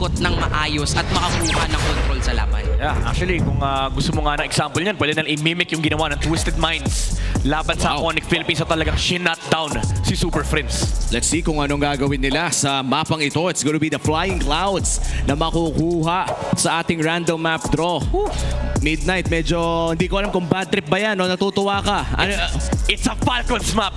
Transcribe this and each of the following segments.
umikot ng maayos at makakuha ng control sa laban. Yeah, actually, kung gusto mo nga ng example niyan, pwede nang i-mimic yung ginawa ng Twisted Minds laban sa Onic Philippines na talagang shinut down si Super Friends. Let's see kung anong gagawin nila sa mapang ito. It's gonna be the Flying Clouds na makukuha sa ating random map draw. Midnight, medyo hindi ko alam kung bad trip ba yan o natutuwa ka. It's a Falcons map.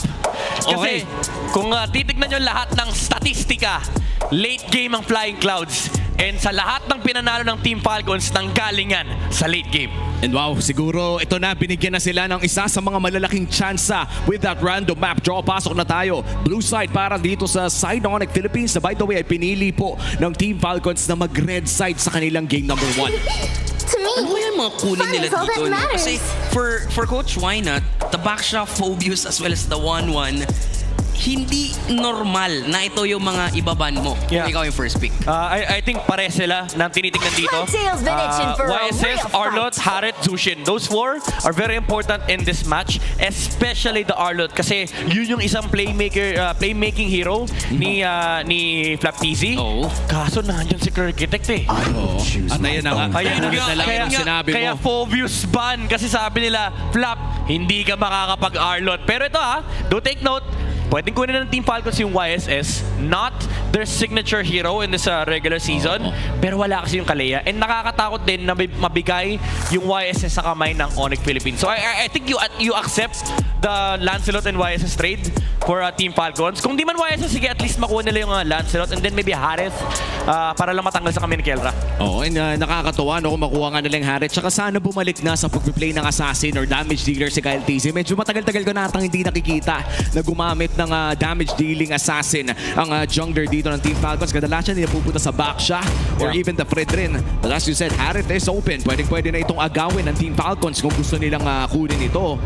Kasi kung titignan nyo lahat ng statistika, late game ang Flying Clouds. And sa lahat ng pinanalo ng Team Falcons, nanggalingan sa late game. And wow, siguro ito na, binigyan na sila ng isa sa mga malalaking tsansa with that random map draw. Pasok na tayo. Blue side para dito sa side ng Onic Philippines na by the way ay pinili po ng Team Falcons na mag-red side sa kanilang game number 1. To me, Ano yan mga kunin nila fun is all dito? that No? matters. Kasi for Coach Wynot, the backshot Phobius as well as the 1-1, hindi normal na ito yung mga ibaban mo kung Yeah. ikaw yung first pick. I think pare sila na tinitignan dito. Cocktail's been itching for a YSS, real Arlot, fight. Harit, Zushin. Those four are very important in this match, especially the Arlot kasi yun yung isang playmaking hero ni Flaptizi. Oo. Kaso nandiyan si Kirkitect eh. At ayan na nga, Kaya ulit na lang yung sinabi kaya mo. Phobius ban kasi sabi nila, Flap, hindi ka makakapag-Arlot. Pero ito do take note, pwedeng kunin ng Team Falcons yung YSS, not their signature hero in this regular season, pero wala kasi yung Kalea. And nakakatakot din na mabigay yung YSS sa kamay ng Onic Philippines. So I think you accept the Lancelot and YSS trade for Team Falcons. Kung di man YSS, sige, at least makuha nila yung Lancelot and then maybe Harith para lang matanggal sa kami ni Kelra. Oo, and nakakatuwa no, kung makuha nga nilang Harit. Tsaka sana bumalik na sa pag-play ng assassin or damage dealer si Kyle TZ. Medyo matagal-tagal ko natang hindi nakikita na gumamit ng damage dealing assassin ang jungler dito ng Team Falcons. Kadalasan nila pupunta sa backsha or even the Fredrin. But as you said, Harit is open. Pwede na itong agawin ng Team Falcons kung gusto nilang kunin ito.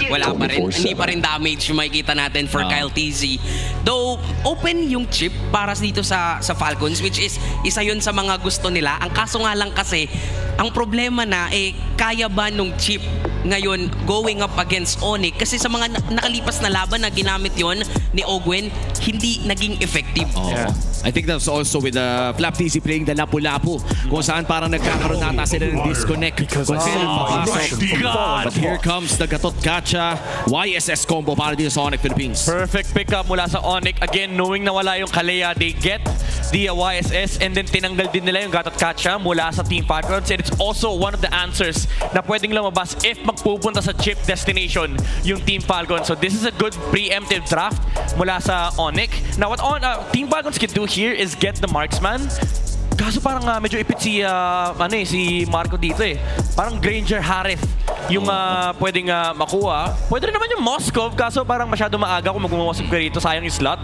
Wala pa rin. Hindi pa rin damage yung makikita natin for Kyle TZ. Though, open yung chip para dito sa Falcons, which is isa yun sa mga gusto nila. Ang kaso nga lang kasi, ang problema na, kaya ba nung chip ngayon going up against Onic? Kasi sa mga nakalipas na laban na ginamit yon ni Ogwen, hindi naging effective. Yeah. I think that's also with Flap TZ playing the Lapu-Lapu kung saan parang nagkakaroon nata sila ng disconnect. But here comes the Gatot Gacha YSS combo para dito sa Onic Philippines. Perfect pickup mula sa Onic. Again, knowing na wala yung Kalea, they get the YSS and then tinanggal din nila yung Gatot Gacha mula sa Team Falcons. And it's also one of the answers na pwedeng lumabas if magpupunta sa chip destination yung Team Falcons. So this is a good preemptive draft mula sa Onic. Now what Team Falcons can do here is get the marksman. Kaso parang medyo ipit si Marco dito eh. Parang Granger Harith yung pwedeng makuha. Pwede rin naman yung Moskov, kaso parang masyado maaga kung mag-Moskov ka rito, sayang yung slot.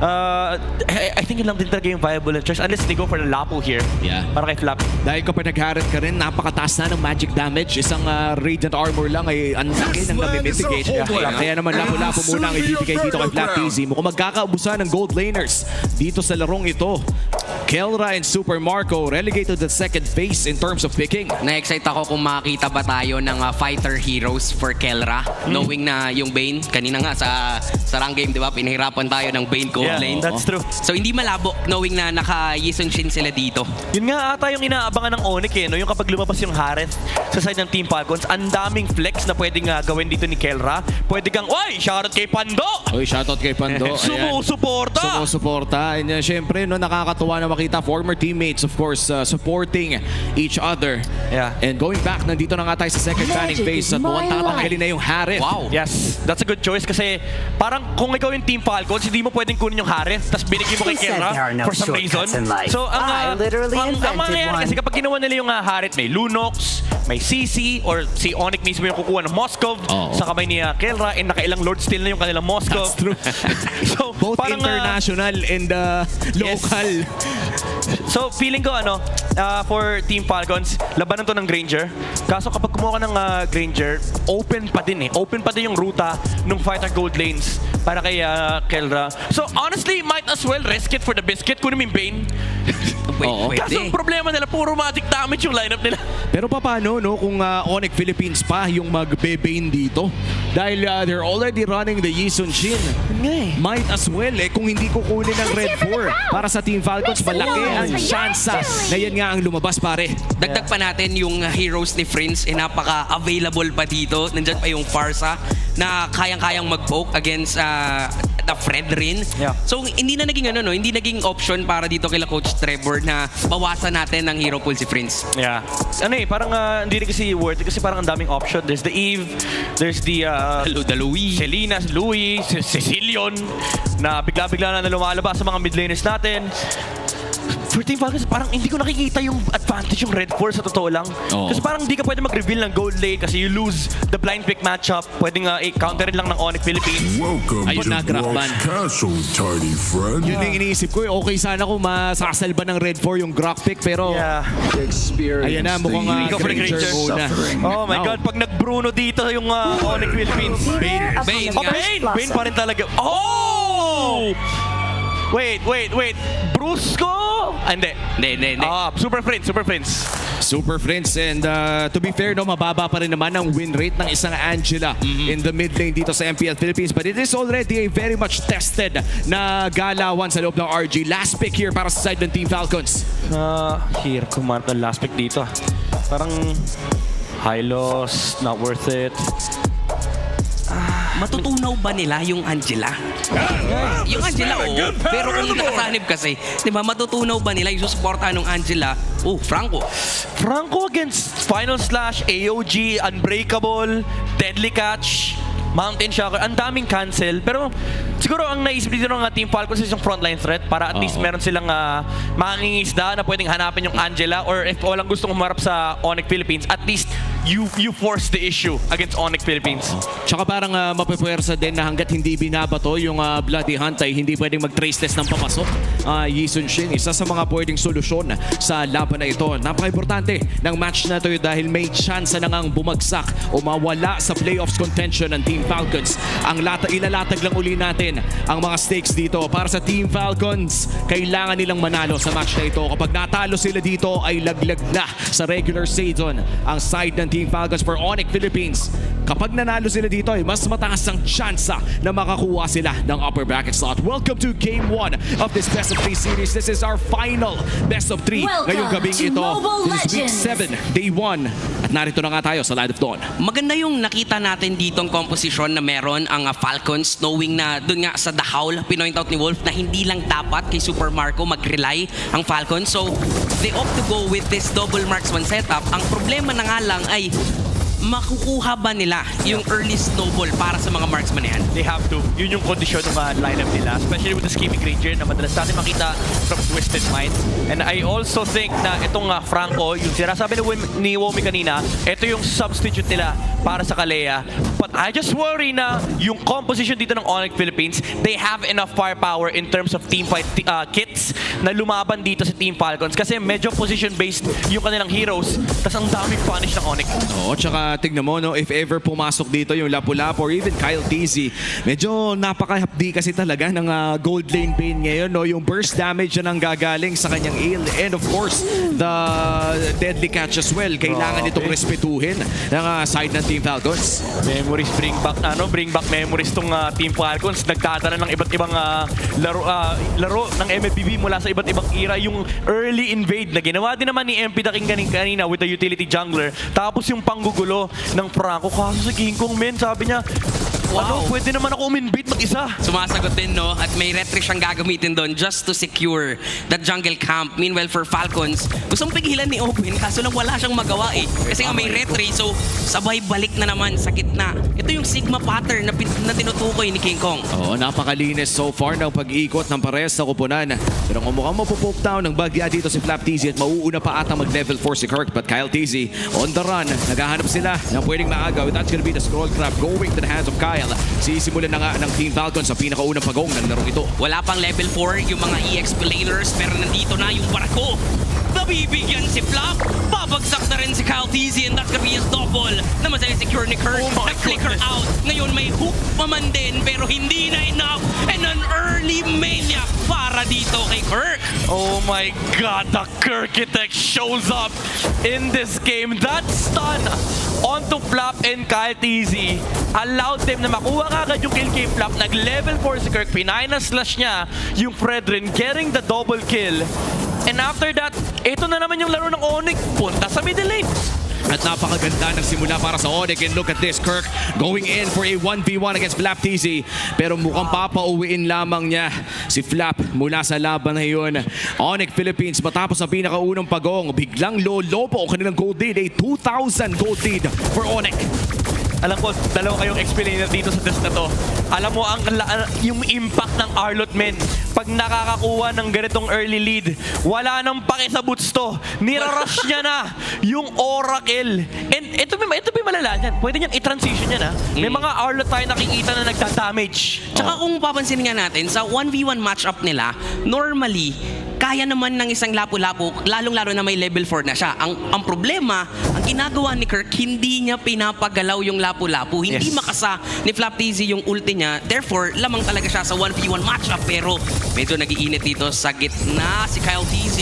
I think yun lang din talaga yung viable choice unless they go for the Lapu here. Yeah. Para kay Flap. Dahil kapag nag-Harit ka rin, napakataas na ng magic damage. Isang Radiant Armor lang ay ang laki ng nami-mitigate. Kaya naman Lapu-Lapu muna ang ibibigay dito kay Flap TZ. Mukhang magkakaubusan ng gold laners dito sa larong ito. Kelra and Super Marco relegated to the second phase in terms of picking. Na-excite ako kung makakita ba tayo ng fighter heroes for Kelra. Knowing na yung Bane, kanina nga sa rank game, di ba, pinahirapan tayo ng Bane gold lane. That's true. So hindi malabo knowing na naka-Yison Shin sila dito. Yun nga ata yung inaabangan ng Onic no? Yung kapag lumabas yung Harith sa side ng Team Falcons, ang daming flex na pwedeng gawin dito ni Kelra. Pwede kang, oy, shoutout kay Pando! Oy, shoutout kay Pando. Sumusuporta! Sumusuporta. And syempre, no, nakakatuwa na makita former teammates, of course, supporting each other. Yeah. And going back, nandito na nga tayo sa second fanning phase at mukhang tatanggalin na yung Harith. Wow. Yes, that's a good choice kasi parang kung ikaw yung Team Falcons, hindi mo pwedeng kunin yung Harith tapos binigay mo kay Kelra for some reason. So, ang mangyayari kasi kapag kinuha nila yung Harith, may Lunox, may CC, or si Onic mismo yung kukuha ng Moskov sa kamay ni Kelra and nakailang Lord Steal na yung kanilang Moskov. That's true. So, both parang, international and local. So, feeling ko, for Team Falcons, labanan to ng Granger. Kaso kapag kumuha ka ng Granger, open pa din eh. Open pa din yung ruta ng fighter gold lanes para kay Kelra. So honestly, might as well risk it for the biscuit. Kunin mo yung Bane. Kaso ang problema nila, puro matic damage yung lineup nila. Pero paano no kung Onic Philippines pa yung magbe-bane dito? Dahil they're already running the Yisun Shin. Might as well kung hindi kukunin ng Red 4 para sa Team Falcons, malaki ang tsansa na yan nga ang lumabas pare. Dagdag pa natin yung heroes ni Prince, napaka-available pa dito. Nandyan pa yung Farsa na kayang-kayang mag-poke against the Fred rin. Yeah. So hindi na naging hindi naging option para dito kila Coach Trevor na bawasan natin ng hero pool si Prince. Yeah. Parang hindi rin kasi worth it kasi parang ang daming option. There's the Eve, there's the Louis, Selena, Louis, Cecilion na bigla-bigla na lumalabas sa mga mid laners natin. For Team Falcons, parang hindi ko nakikita yung advantage yung Red 4 sa totoo lang. Kasi parang hindi ka pwede mag-reveal ng gold lane kasi you lose the blind pick matchup. Pwedeng counterin lang ng Onic Philippines. Welcome Ayun to na, Brock's Castle, tiny friend. Yun yung iniisip ko. Okay sana kung masasalba ng Red 4 yung Grok pick pero ayan na, mukhang Go for the Granger Granger. muna. Oh my God, pag nag-Bruno dito yung Onic Philippines. Bane Oh, nga. Bane pa rin talaga. Oh! Wait. Brusco? Hindi. Super Friends. Super friends, and to be fair, no, mababa pa rin naman ang win rate ng isang Angela in the mid lane dito sa MPL Philippines, but it is already a very much tested na galawan sa loob ng RG. Last pick here para sa side ng Team Falcons. Here, kumarap ng last pick dito. Parang high loss, not worth it. Matutunaw ba nila yung Angela? Yung Angela, oo. Pero kung nakasanib kasi, di ba, matutunaw ba nila yung susuportahan ng Angela? Franco against Final Slash, AOG, Unbreakable, Deadly Catch, Mountain Shocker, ang daming cancel. Pero siguro ang naisip dito ng Team Falcons is yung frontline threat para at least meron silang mangingisda na pwedeng hanapin yung Angela, or if walang gustong humarap sa Onic Philippines, at least you force the issue against Onic Philippines. Tsaka parang mapipwersa din na hanggat hindi binabato yung Bloody Hunt ay hindi pwedeng mag-trace test ng papasok. Yisun Shin, isa sa mga pwedeng solusyon sa laban na ito. Napaka-importante ng match na ito dahil may chance na ngang bumagsak o mawala sa playoffs contention ng Team Falcons. Ilalatag lang uli natin ang mga stakes dito para sa Team Falcons. Kailangan nilang manalo sa match na ito. Kapag natalo sila dito ay laglag na sa regular season ang side ng Team Falcons. For Onic Philippines, kapag nanalo sila dito ay mas mataas ang tsansa na makakuha sila ng upper bracket slot. Welcome to Game 1 of this Best of 3 series. This is our final Best of 3 ngayong gabing ito. This is Week 7, Day 1. At narito na nga tayo sa Light of Dawn. Maganda yung nakita natin ditong composition na meron ang Falcons, knowing na dun nga sa The Howl, pinoint out ni Wolf na hindi lang dapat kay Super Marco mag-rely ang Falcons. So, they opt to go with this double marksman setup. Ang problema na nga lang ay makukuha ba nila yung early snowball para sa mga marksman na yan? They have to. Yun yung kondisyon ng lineup nila, especially with the Scheming Ranger na madalas natin makita from Twisted Mind. And I also think na itong Franco, yung sinasabi ni Womi kanina, ito yung substitute nila para sa Kalea. But I just worry na yung composition dito ng Onic Philippines, they have enough firepower in terms of team fight kits na lumaban dito sa Team Falcons kasi medyo position-based yung kanilang heroes, tas ang daming punish ng Onic. Oo, tsaka tignan mo, no, if ever pumasok dito yung Lapu-Lapu or even Kyle TZ, medyo napaka-hapdi kasi talaga ng gold lane Bane ngayon. No? Yung burst damage na nang gagaling sa kanyang heal. And of course, the deadly catch as well. Kailangan itong respetuhin ng side ng Team Falcons. Memories, bring back memories tong Team Falcons. Nagdadala ng iba't ibang laro ng MLBB mula sa iba't ibang era. Yung early invade na ginawa din naman ni MP the King kanina with the utility jungler. Tapos yung panggugulo ng Franco. Kaso sa King Kong, men, sabi niya, pwede naman ako uminbait mag-isa. Sumasagot din, no? At may retry siyang gagamitin doon just to secure that jungle camp. Meanwhile, for Falcons, gustong pigilan ni Open, kaso lang wala siyang magawa eh. Kasi nga may retry, so sabay balik na naman sa gitna. Ito yung Sigma pattern na tinutukoy ni King Kong. Oo, napakalinis so far ng pag-ikot ng parehas sa kupunan. Pero kung mukhang mapupoke down ng bagya dito si Flap TZ at mauuna pa ata mag-level 4 si Kirk. But Kyle TZ on the run, naghahanap sila ng pwedeng maagaw. That's gonna be the scroll crab going to the hands of Kyle. Kyle. Sisimulan na nga ng Team Falcon sa pinakaunang pagong ng larong ito. Wala pang level 4 yung mga EXP laners, pero nandito na yung barako. Nabibigyan si Flap. Babagsak na rin si Kyle TZ, and that's gonna be his double na masaya-secure ni Kirk. Nag-flicker out. Ngayon may hook pa man din, pero hindi na enough. And an early maniac para dito kay Kirk. Oh my God, the Kirkitech shows up in this game. That stun onto Flap and Kyle TZ allowed them na makuha kagad yung kill kay Flap. Nag-level 4 si Kirk. Pinina-slash niya yung Fredrin, getting the double kill. And after that, ito na naman yung laro ng Onic. Punta sa middle lane. At napakaganda ng simula para sa Onic. And look at this, Kirk going in for a 1v1 against Flap TZ. Pero mukhang papauwiin lamang niya si Flap mula sa laban na yun. Onic Philippines matapos ang pinakaunang pagong. Biglang lolobo ang kanilang gold lead. A 2,000 gold lead for Onic. Alam ko, dalawa kayong explainer dito sa test na to. Alam mo, yung impact ng Arlot men, pag nakakakuha ng ganitong early lead, wala nang pake sa boots to. Nirarush niya na yung Oracle. And ito ba malala niyan? Pwede niyang i-transition yan, ha? May mga Arlot tayo nakikita na nagda-damage. Tsaka kung papansin nga natin, sa 1v1 matchup nila, normally, kaya naman ng isang lapu-lapu, lalong-lalo na may level 4 na siya. Ang problema, ang ginagawa ni Kirk, hindi niya pinapagalaw yung lapu-lapu. Hindi makasa ni Flap TZ yung ulti niya. Therefore, lamang talaga siya sa 1v1 matchup. Pero medyo nag-iinit dito sa gitna si Kyle TZ.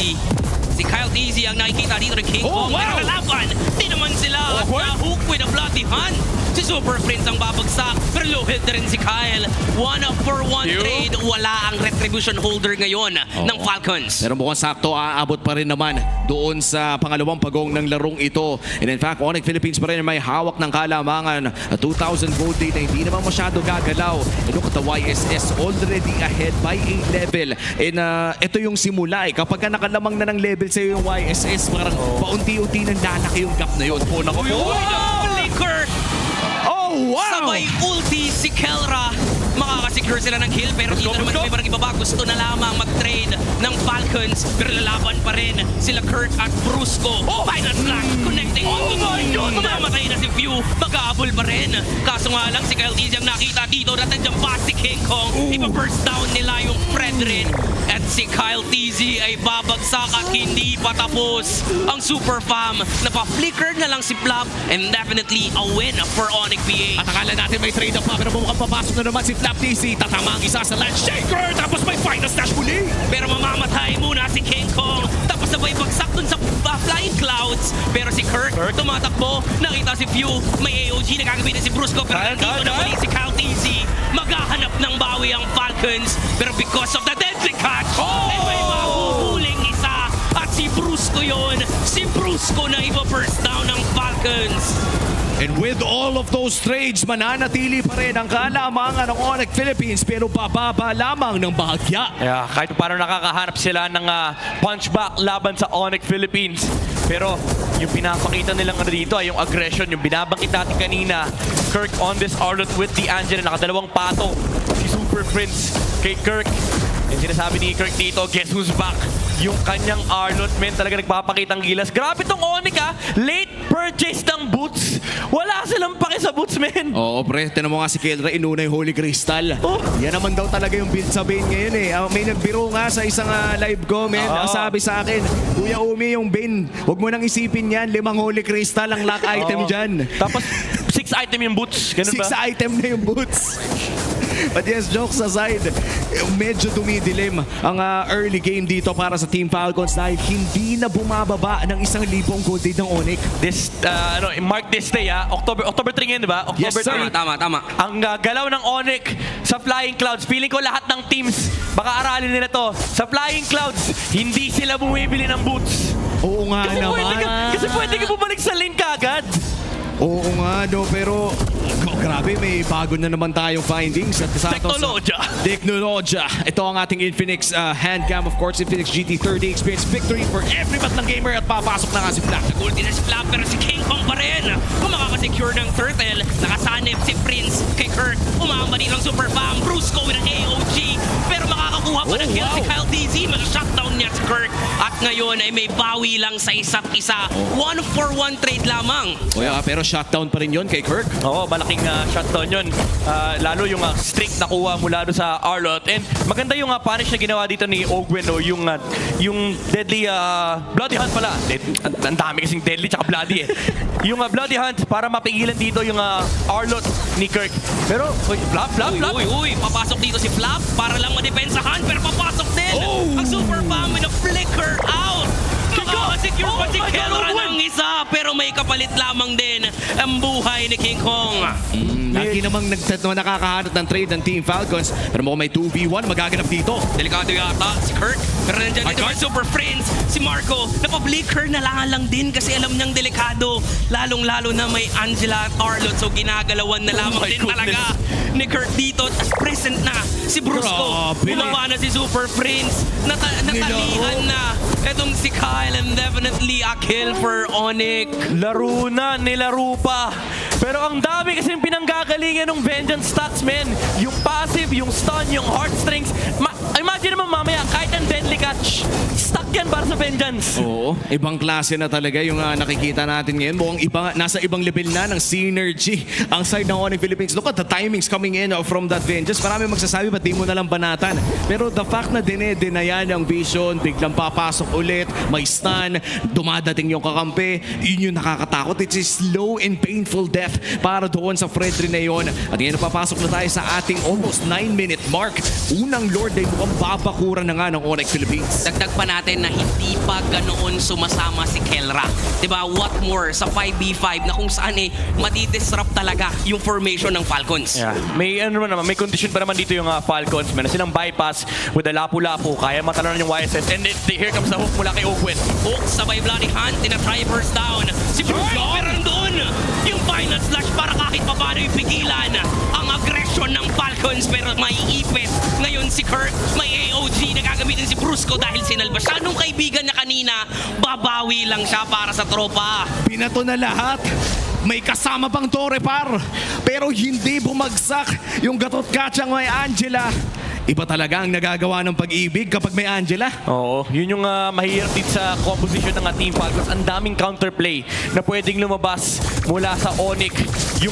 Si Kyle TZ ang nakikita dito ng King Kong. Pero lalaban, di naman sila. At na-hook with a bloody hand. Si Super Prince ang babagsak. Pero low hit na rin si Kyle. 1-for-1 trade. Wala ang retribution holder ngayon ng Falcons. Pero mukhang sakto, aabot pa rin naman doon sa pangalawang pagong ng larong ito. And in fact, Onic Philippines pa rin may hawak ng kalamangan. 2,000 gold lead na hindi naman masyado gagalaw. And look at the YSS already ahead by a level. And ito yung simula eh. Kapag ka nakalamang na ng level sa'yo yung YSS, parang paunti-unti nang lalaki yung gap na yun. Flicker! Oh, wow! Sabay ulti si Kelra. Makakasecure sila ng kill, pero dito naman may parang ibaba. Gusto na lamang mag-trade ng Falcons, pero lalaban pa rin sila Kurt at Brusco. Final slash connecting. Oh my God! Mamatay na si Few. Mag-aabol pa rin. Kaso nga lang si Kyle TZ ang nakita dito na nandiyan pa si King Kong. Ipa-burst down nila yung Fredrin. At si Kyle TZ ay babagsak at hindi pa tapos ang Super Fam. Napa-flicker na lang si Flap, and definitely a win for Onic PH. At akala natin may trade-off pa, pero mukhang papasok na naman si Flap TZ. Tatama ang isa sa Land Shaker, tapos may final slash muli. Pero mamamatay muna si King Kong. Tapos sabay bagsak dun sa Flying Clouds. Pero si Kirk tumatakbo. Nakita si Few. May AOG na gagamitin si Brusco. Pero nandito na mali si Kyle TZ. Maghahanap ng bawi ang Falcons. Pero because of the deadly catch, ay may mahuhuling isa. At si Brusco yun. Si Brusco na iba-first down ng Falcons. And with all of those trades, mananatili pa rin ang kalamangan ng Onic Philippines, pero bababa lamang ng bahagya. Yeah, kahit paano nakakahanap sila ng punchback laban sa Onic Philippines. Pero yung pinapakita nilang dito ay yung aggression, yung binabangkit natin kanina. Kirk on this Arlot with the Angel, nakadalawang patong si Super Prince kay Kirk. And sinasabi ni Kirk dito, guess who's back? Yung kanyang Arlot, men, talaga nagpapakitang gilas. Grabe tong Onic, late purchase ng boots. Wala silang pake sa boots, men. Oo, pre. Tinan mo nga si Kelra, inuna yung Holy Crystal. Yan naman daw talaga yung build sa Bane ngayon eh. May nagbiro nga sa isang live ko, men. Sabi sa akin, Kuya Umi, yung Bane, huwag mo nang isipin yan. 5 Holy Crystal ang lock item dyan. Tapos 6 item yung boots. Ganun 6 ba? item na yung boots. But yes, jokes aside, medyo dumidilim ang early game dito para sa Team Falcons dahil hindi na bumababa ng 1,000 gold lead ng Onic. This, mark this day, October 3 ngayon, di ba? October Yes, sir. 3. Tama. Ang galaw ng Onic sa Flying Clouds, feeling ko lahat ng teams, baka aralin nila to. Sa Flying Clouds, hindi sila bumibili ng boots. Oo nga naman. Kasi pwede ka bumalik sa lane kagad. Oo nga, no, pero grabe, may bago na naman tayong findings. At Teknolodya. Ito ang ating Infinix handcam, of course, Infinix GT30 experience victory for every batlang gamer at papasok na nga si Flap. Nag-ulti na si Flap, pero si King Kong pa rin. Kung makakasecure ng Turtle, nakasanib si Prince kay Kurt. Umamba din ang Super Fam, Brusco with an AOG. Pero makakakuha pa ng kill si Kyle TZ. Mag-shutdown niya si Kurt. At ngayon ay may bawi lang sa isa't isa. 1-for-1 trade lamang. O yeah, pero shutdown pa rin yun kay Kirk. Oo, malaking shutdown yun. Lalo yung streak na kuha mula doon sa Arlott. And maganda yung punish na ginawa dito ni Ogwen, no? Yung deadly Bloody Hunt pala. Ang dami kasing deadly tsaka bloody eh. Yung Bloody Hunt para mapigilan dito yung Arlott ni Kirk. Pero, flap. Uy, papasok dito si Flap para lang madepensahan, pero papasok din ang Super Bomb with a flicker out. Makakasecure pa si Kelra ng isa, pero may kapalit lamang din ang buhay ni King Kong. Lagi namang nakakahanap ng trade ng Team Falcons, pero mukhang may 2v1 magaganap dito. Delikado yata si Kirk, pero nandiyan dito yung Super Friends, si Marco, napablinker na lang din kasi alam niyang delikado, lalong-lalo na may Angela at Arlott, so ginagalawan na lamang din talaga ni Kirk dito. At present na si Brusco, bumaba na si Super Friends, natalihan na etong si Kyle, and definitely a kill for Onic. Laro na, nilaro pa. Pero ang dami kasi pinanggagalingan ng Vengeance stats, man. Yung passive, yung stun, yung heartstrings. Imagine naman mamaya, kahit ang deadly catch, stuck yan para sa Vengeance. Oo, ibang klase na talaga yung nakikita natin ngayon. Mukhang nasa ibang level na ng synergy ang side ng Onic Philippines. Look at the timings coming in from that Vengeance. Marami magsasabi, ba't di mo nalang banatan? Pero the fact na dinedinayan ang vision, biglang papasok ulit, may stun, dumadating yung kakampi, yun yung nakakatakot. It's a slow and painful death para doon sa Fredrin na yun. At ngayon papasok na tayo sa ating almost 9-minute mark. Unang Lord ay mukhang babakuran na nga ng Onic Philippines. Dagdag pa natin na hindi pa ganoon sumasama si Kelra. Diba? What more sa 5v5 na kung saan madidisrupt talaga yung formation ng Falcons. Yeah. May may condition pa naman dito yung Falcons. Meron silang bypass with the lapu-lapu. Kaya matalanan yung YSS. And here comes the hook mula kay Ogwen. Hook sabay Bloody Hunt, tina-try first down. Si Bruce pero doon yung final slash para kahit pa paano ipigilan ang aggression ng Falcons, pero maiipit ngayon si Kirk. May AOG na gagamitin si Brusco dahil sinalba siya nung kaibigan niya kanina. Babawi lang siya para sa tropa. Binato na lahat. May kasama pang Torre Par, pero hindi bumagsak yung gatot katsang may Angela. Iba talaga ang nagagawa ng pag-ibig kapag may Angela. Oo, yun yung mahirap dito sa composition ng Team Falcons. Ang daming counterplay na pwedeng lumabas mula sa Onic. Yung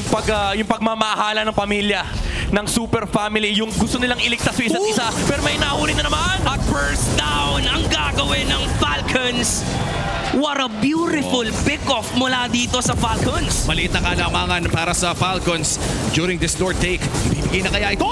pagmamahala ng pamilya, ng super family, yung gusto nilang iligtas sa isa't isa, pero may nahuli na naman. At first down ang gagawin ng Falcons. What a beautiful pick-off mula dito sa Falcons. Maliit na kalamangan para sa Falcons during this Lord take. Ibibigay na kaya ito.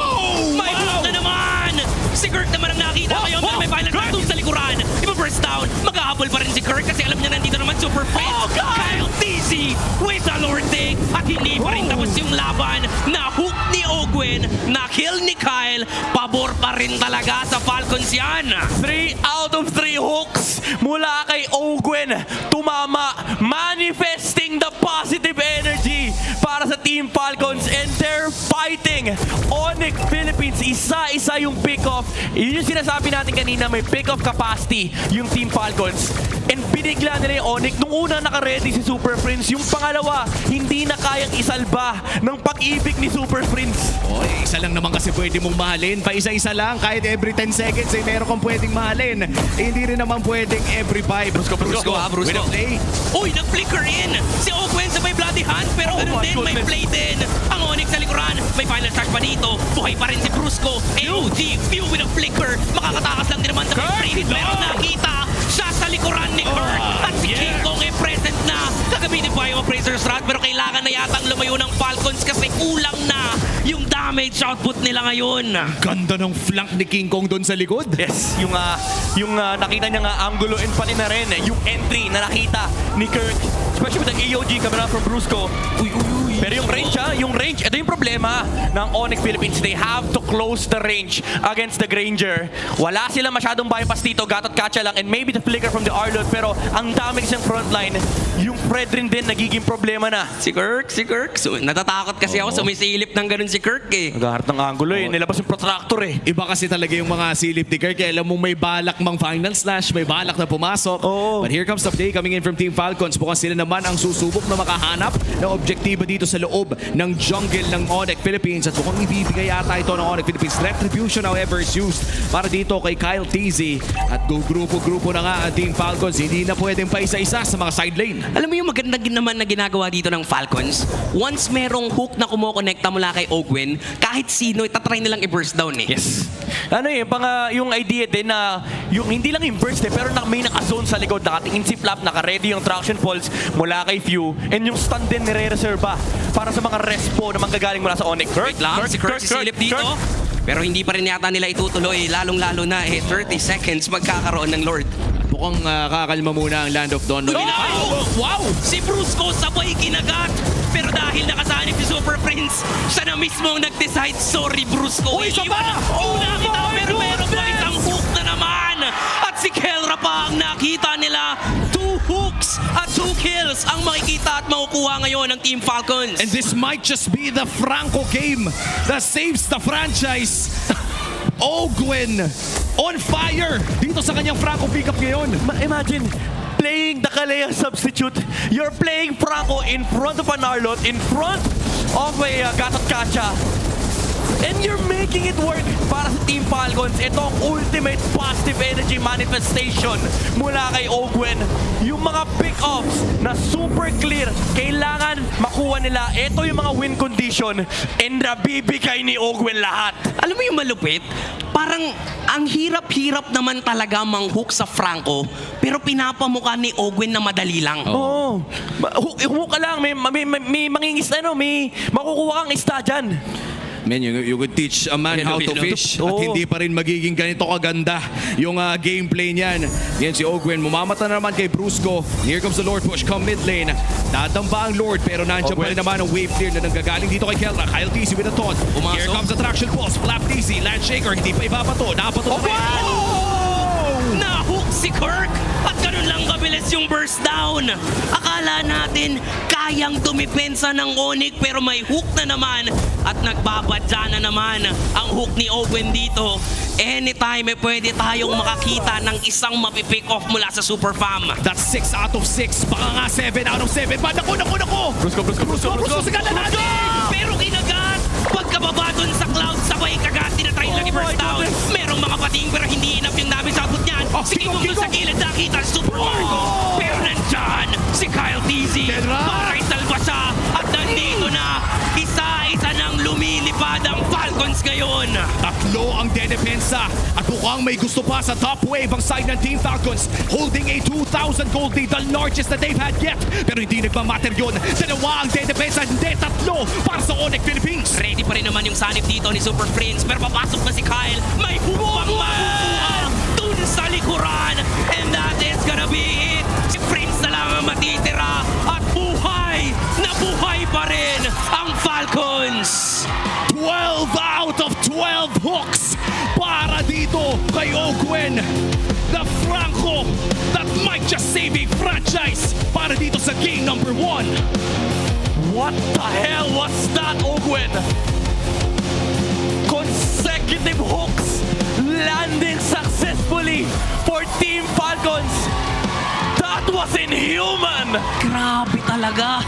May hook na naman! Si Kirk naman ang nakita ngayon, pero may final round sa likuran. Iba first down, maghahabol pa rin si Kirk kasi alam niya nandito naman Super Friends. Kyle TC with the Lord take. At hindi pa rin tapos yung laban. Na hook ni Ogwen, na kill ni Kyle. Pabor pa rin talaga sa Falcons yan. 3 out of 3 hooks mula kay Ogwen. Tumama, manifesting the positive energy para sa Team Falcons, and they're fighting. Onic Philippines, isa-isa yung pick-off. Yun yung sinasabi natin kanina, may pick-off capacity yung Team Falcons. And binigla nila yung Onic. Nung una naka-ready si Super Prince, yung pangalawa, hindi na kayang isalba ng pag-ibig ni Super Prince. Isa lang naman kasi pwede mong mahalin. Pa isa-isa lang, kahit every 10 seconds ay meron kang pwedeng mahalin. Hindi rin naman pwedeng every 5. Brusco. With a play. Uy, nag-flicker in! Si Ogwen sa may Bloody Hunt, pero ganun din, may play din. Ang Onic sa likuran, may final touch pa dito. Buhay pa rin si Brusco. AOG, view with a flicker. Makakatakas lang din naman sa kay pero nakita siya sa likuran ni Kirk. At si King Kong ay present na. Gagamitin pa yung Appraiser Strat, pero kailangan na yatang lumayo ng Falcons kasi kulang na yung damage output nila ngayon. Ganda ng flank ni King Kong doon sa likod. Yes, yung nakita niya nga angulo and pati na rin yung entry na nakita ni Kirk, especially with the AOG coming out from Brusco. Pero yung range, ito yung problema ng Onic Philippines. They have to close the range against the Granger. Wala sila masyadong bypass dito, gatot catcha lang, and maybe the flicker from the Arlott, pero ang dami isang frontline, yung Fredrin din nagiging problema na. Si Kirk. So, natatakot kasi ako, sumisilip ng ganun si Kirk eh. Naghaharap ng angulo nilabas yung protractor eh. Iba kasi talaga yung mga silip ni Kirk. Alam mo may balak mang final slash, may balak na pumasok. But here comes the play coming in from Team Falcons. Bukas sila naman ang susubok na makahanap ng objektibo dito sa sa loob ng jungle ng Onic Philippines at mukhang ibibigay yata ito ng Onic Philippines. Retribution however is used para dito kay Kyle TZ at grupo-grupo na nga ang Team Falcons. Hindi na pwedeng pa isa-isa sa mga side lane. Alam mo yung maganda naman na ginagawa dito ng Falcons? Once merong hook na kumokonekta mula kay Ogwen, kahit sino, itatry nilang i-burst down eh. Yes. Ano yung idea din na yung hindi lang yung burst pero may naka-zone sa likod, nakatingin si Flap, naka-ready yung traction pulse mula kay Few, and yung stun din nire-reserva para sa mga respo na manggagaling mula sa Onic. Wait lang, si Kirk sisilip dito. Pero hindi pa rin yata nila itutuloy, lalong-lalo na 30 seconds magkakaroon ng Lord. Mukhang kakalma muna ang Land of Dawn. Wow! Si Brusco sabay kinagat. Pero dahil nakasanib si Super Prince, siya na mismo ang nag-decide, sorry Brusco. Uy, isa pa! Una kita, pero meron pa isang hook na naman. At si Kelra pa ang nakita nila. 2 hooks at 2 kills ang makikita at makukuha ngayon ng Team Falcons. And this might just be the Franco game that saves the franchise. Ogwen on fire dito sa kanyang Franco pickup ngayon. Imagine, playing the Kalea substitute. You're playing Franco in front of an Arlot, in front of a Gatot Kacha. And you're making it work para sa Team Falcons. Ito ang ultimate positive energy manifestation mula kay Ogwen. Yung mga pick-offs na super clear, kailangan makuha nila. Ito yung mga win condition and nabibigay ni Ogwen lahat. Alam mo yung malupit? Parang ang hirap-hirap naman talaga mang-hook sa Franco, pero pinapamukha ni Ogwen na madali lang. Oo. Hook ka lang, may mangingis may makukuha kang ista dyan. Man, you could teach a man how to fish at hindi pa rin magiging ganito kaganda yung gameplay niyan. Yan si Ogwen, mumamata na naman kay Brusco. Here comes the Lord push, come mid lane. Dadamba ang Lord pero nandiyan pa rin naman ang wave clear na nanggagaling dito kay Kelra. Kyle TZ with a taunt. Here comes the traction pulse, Flap TZ, Landshaker, hindi pa ibabato. Nabato na rin. Na-hook si Kirk at ganun lang kabilis yung burst down. Akala natin kayang dumipensa ng Onic pero may hook na naman at nagbabadya na naman ang hook ni Ogwen dito. Anytime pwede tayong makakita ng isang mapipick off mula sa Super Fam. That's 6 out of 6. Baka nga 7 out of 7. Naku! Brusco sa gala natin! Pero kinagat! Pagkababa dun sa cloud, sabay kagat, tinatry lang i-burst down. Merong mga pating pero hindi enough yung damage output niyan. Sige kung sa gilid nakita ang Super Marco. Pero nandyan si Kyle TZ. Para isalba siya at nandito na isa-isa nang lumilipad ang Falcons ngayon. Tatlo ang dedepensa at mukhang may gusto pa sa top wave ang side ng Team Falcons, holding a 2,000 gold lead, the largest that they've had yet. Pero hindi nagmamatter yun. Dalawa ang dedepensa, hindi tatlo para sa Onic Philippines. Ready pa rin naman yung sanib dito ni Super Prince pero papasok na si Kyle. May hupang makukuha dun sa likuran. And that is gonna be it. Si Prince na lang ang matitira at buhay na buhay pa rin ang Falcons. 12 out of 12 hooks para dito kay Ogwen. The Franco that might just save a franchise para dito sa game number 1. What the hell was that, Ogwen? Consecutive hooks landing successfully for Team Falcons. That was inhuman! Grabe talaga.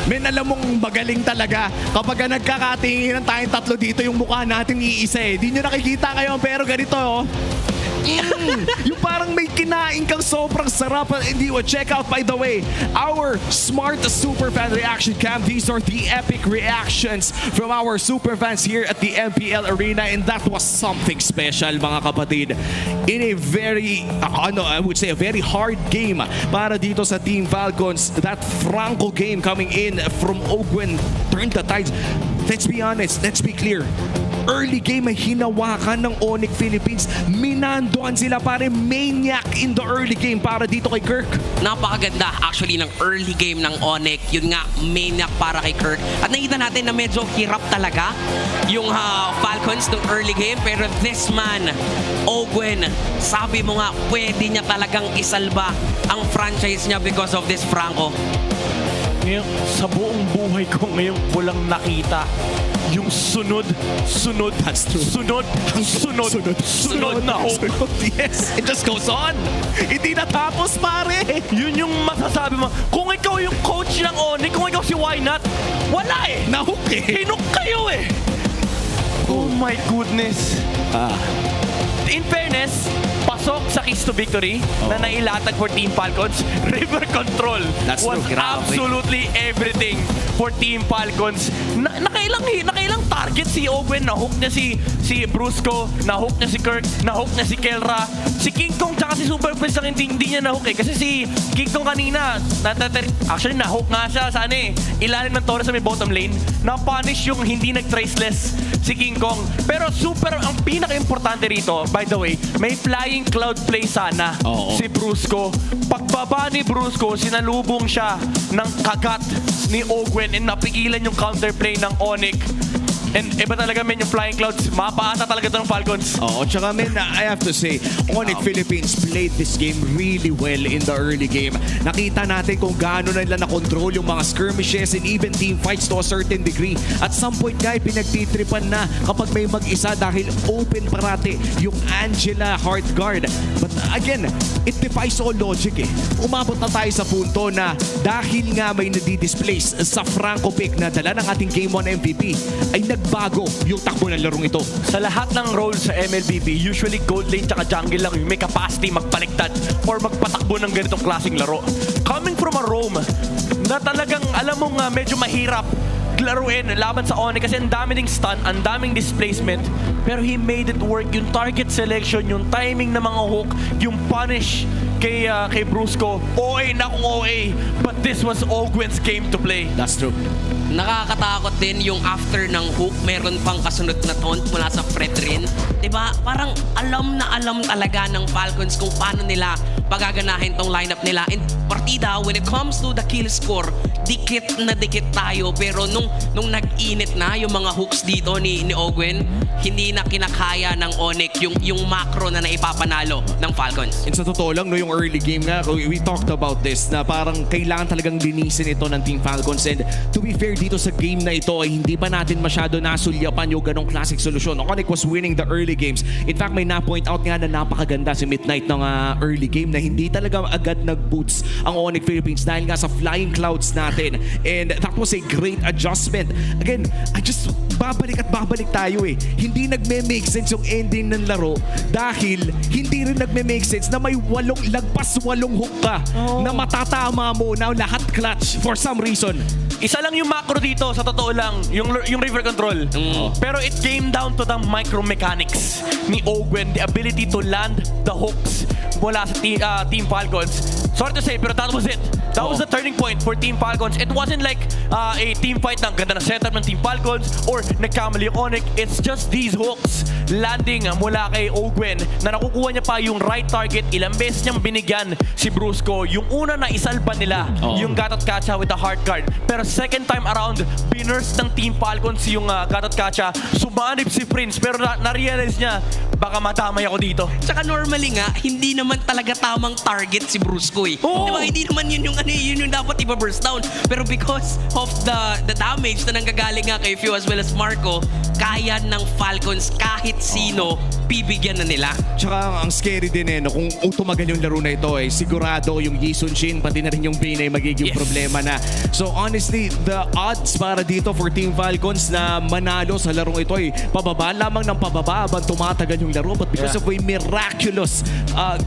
Men, alam mong magaling talaga kapag nagkakatinginan tayong tatlo dito yung mukha natin iisa eh. Di nyo nakikita ngayon pero ganito oh. Yung parang may kinain kang sobrang sarap. Hindi mo check out by the way our smart super fan reaction cam. These are the epic reactions from our super fans here at the MPL Arena, and that was something special mga kapatid. In a very I would say a very hard game para dito sa Team Falcons. That Franco game coming in from Ogwen turned the tides. Let's be honest, let's be clear. Early game ay hinawakan ng Onic Philippines. Minandoan sila pare, maniac in the early game para dito kay Kirk. Napakaganda actually ng early game ng Onic. Yun nga, maniac para kay Kirk. At nakita natin na medyo hirap talaga yung Falcons ng early game. Pero this man, Ogwen, sabi mo nga, pwede niya talagang isalba ang franchise niya because of this Franco. Ngayon, sa buong buhay ko ngayong walang nakita yung sunod na hook. Yes, it just goes on. Hindi natapos pare. Yun yung masasabi mo. Kung ikaw yung coach ng Onic, kung ikaw si why not? Wala eh! Nahook eh. Hinok kayo eh! Oh my goodness. In fairness, pasok sa keys to victory na nailatag for Team Falcons. River control That's was true, grabe. absolutely everything for Team Falcons. Nakailang target si Owen, nahook niya si Brusco, nahook niya si Kirk, nahook niya si Kelra. Si King Kong tsaka si Super Prince lang hindi niya nahook eh. Kasi si King Kong kanina, actually nahook nga siya sa ilalim ng Torres sa may bottom lane. Na-punish yung hindi nag-traceless si King Kong. Pero super, ang pinaka-importante rito, by the way, may flying cloud play sana si Brusco. Pagbaba ni Brusco, sinalubong siya ng kagat ni Ogwen and napigilan yung counterplay ng Onic. And iba talaga men yung flying clouds. Mapaata talaga ito ng Falcons. Oo, tsaka men, I have to say, Onic Philippines played this game really well in the early game. Nakita natin kung gaano na nila na-control yung mga skirmishes and even team fights to a certain degree. At some point nga, pinagtitripan na kapag may mag-isa dahil open parate yung Angela Heart Guard. But again, it defies all logic eh. Umabot na tayo sa punto na dahil nga may nadi-displace sa Franco pick na dala ng ating Game 1 MVP, ay nagbago yung takbo ng larong ito. Sa lahat ng roles sa MLBB, usually gold lane tsaka jungle lang yung may capacity magpaliktad or magpatakbo ng ganitong klaseng laro. Coming from a roam na talagang alam mong medyo mahirap laruin laban sa Onic kasi ang dami ding stun, ang daming displacement, pero he made it work. Yung target selection, yung timing ng mga hook, yung punish kay Brusco, OA na kung OA, but this was Ogwen's game to play. That's true. Nakakatakot din yung after ng hook, meron pang kasunod na taunt mula sa Fredrin. Diba? Parang alam na alam talaga ng Falcons kung paano nila pagaganahin tong lineup nila. And partida, when it comes to the kill score, dikit na dikit tayo. Pero nung nag-init na yung mga hooks dito ni Ogwen, hindi na kinakaya ng Onic yung macro na naipapanalo ng Falcons. And sa totoo lang, no, yung early game nga, we talked about this, na parang kailangan talagang linisin ito ng Team Falcons. And to be fair, dito sa game na ito ay hindi pa natin masyado nasulyapan yung ganong classic solusyon. Onic was winning the early games. In fact, may na-point out nga na napakaganda si Midnight ng early game na hindi talaga agad nag-boots ang Onic Philippines dahil nga sa flying clouds natin. And that was a great adjustment. Again, babalik tayo eh. Hindi nagme-make sense yung ending ng laro dahil hindi rin nagme-make sense na may lagpas walong hook ka na matatama mo na lahat clutch for some reason. Isa lang yung macro dito, sa totoo lang, yung river control. Pero it came down to the micro mechanics ni Ogwen, the ability to land the hooks mula sa Team Falcons. Sorry to say, pero that was it. That was the turning point for Team Falcons. It wasn't like a team fight na ganda na setup ng Team Falcons or nagkamali yung Onic. It's just these hooks landing mula kay Ogwen na nakukuha niya pa yung right target. Ilang beses niyang binigyan si Brusco. Yung una na isalba nila, yung Gatot Kacha with the heart guard. Pero second time around, binurst ng Team Falcons yung Gatot Kacha. Sumanib si Prince pero na-realize niya, baka madamay ako dito. Tsaka normally nga, hindi naman talaga tamang target si Brusco eh. Diba, hindi naman yun yung dapat iba-burst down. Pero because of the damage na nanggagaling nga kay Few as well as Marco, kaya ng Falcons kahit sino, bibigyan na nila. Tsaka ang scary din eh, no? Kung tumagal yung laro na ito eh, sigurado yung Yi Sun-shin, pati na rin yung Bane ay magiging problema na. So honestly, the odds para dito for Team Falcons na manalo sa larong ito ay pababa lamang ng pababa habang tumatagal yung laro. But because of a miraculous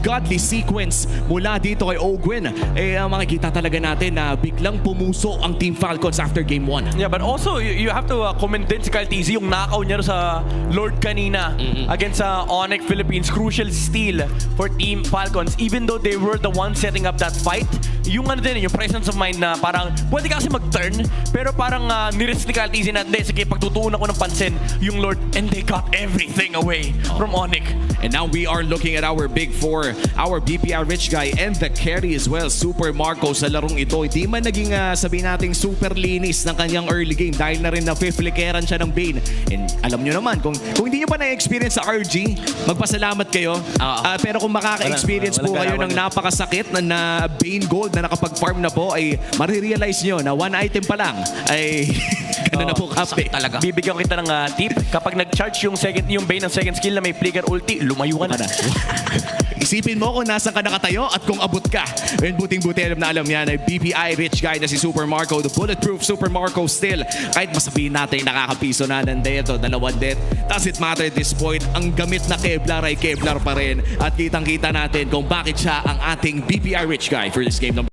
godly sequence mula dito kay Ogwen, eh makikita talaga natin na biglang pumuso ang Team Falcons after Game 1. Yeah, but also you have to commend din si Kyle TZ yung nakaw niya sa Lord kanina against Onic Philippines. Crucial steal for Team Falcons. Even though they were the ones setting up that fight, yung yung presence of mind na parang pwede ka kasi mag-turn, pero parang nirisk ni Kyle TZ na, sige, pagtutuunan ko ng pansin yung Lord, and they got everything away from Onic. And now we are looking at our big four, our BPR Rich Guy and the carry as well, Super Marco sa larong ito. Hindi man naging sabihin nating super linis ng kanyang early game dahil na rin na-flickeran siya ng Bane. And alam nyo naman, kung hindi nyo pa na-experience sa RG, magpasalamat kayo. Pero kung makaka-experience po kayo ng napakasakit na Bane Gold na nakapag-farm na po, ay marirealize nyo na one item pa lang ay gano'n na po kape. Bibigyan kita ng tip. Kapag nag-charge yung Bane ng second skill na may flicker ulti, lumayo ka na. Isipin mo kung nasan ka nakatayo at kung abot ka. And buting-buti alam na alam yan ay BPI rich guy na si Super Marco, the bulletproof Super Marco still. Kahit masabihin natin nakakapiso na nandito, 2 death, doesn't matter at this point. Ang gamit na Kevlar ay Kevlar pa rin. At kitang-kita natin kung bakit siya ang ating BPI rich guy for this game.